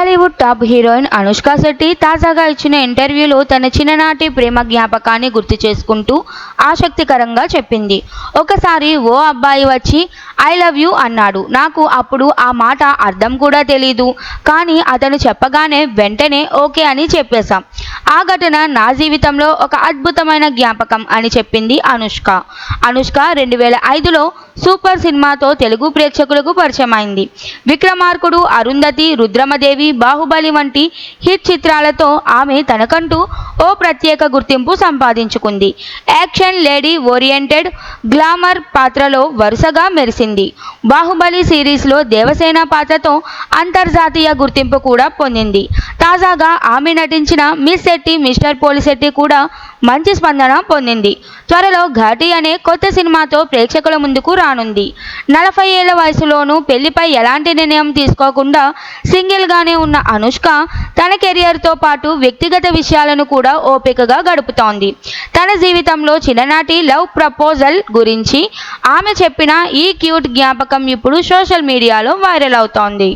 Tollywood top heroine Anushka Shetty తాజాగా ఇచ్చిన ఇంటర్వ్యూలో తన చిన్ననాటి ప్రేమ జ్ఞాపకాన్ని గుర్తు చేసుకుంటూ ఆసక్తికరంగా చెప్పింది. ఒకసారి ఓ అబ్బాయి వచ్చి ఐ లవ్ యూ అన్నాడు. నాకు అప్పుడు ఆ మాట అర్థం కూడా తెలీదు. కానీ అతను చెప్పగానే వెంటనే ఓకే అని చెప్పేశాం. ఆ ఘటన నా జీవితంలో ఒక అద్భుతమైన జ్ఞాపకం అని చెప్పింది అనుష్క. అనుష్క 2005లో సూపర్ సినిమాతో తెలుగు ప్రేక్షకులకు పరిచయమైంది. విక్రమార్కుడు, అరుంధతి, రుద్రమదేవి, బాహుబలి వంటి హిట్ చిత్రాలతో ఆమె తనకంటూ ఓ ప్రత్యేక గుర్తింపు సంపాదించుకుంది. యాక్షన్, లేడీ ఓరియంటెడ్, గ్లామర్ పాత్రలో వరుసగా మెరిసింది. బాహుబలి సిరీస్లో దేవసేన పాత్రతో అంతర్జాతీయ గుర్తింపు కూడా పొందింది. తాజాగా ఆమె నటించిన మిస్ శెట్టి మిస్టర్ పోలిశెట్టి కూడా మంచి స్పందన పొందింది. త్వరలో ఘాటి అనే కొత్త సినిమాతో ప్రేక్షకుల ముందుకు రానుంది. 40 ఏళ్ల వయసులోనూ పెళ్లిపై ఎలాంటి నిర్ణయం తీసుకోకుండా సింగిల్గానే ఉన్న అనుష్క తన కెరియర్తో పాటు వ్యక్తిగత విషయాలను కూడా ఓపికగా గడుపుతోంది. తన జీవితంలో చిన్ననాటి లవ్ ప్రపోజల్ గురించి ఆమె చెప్పిన ఈ క్యూట్ జ్ఞాపకం ఇప్పుడు సోషల్ మీడియాలో వైరల్ అవుతోంది.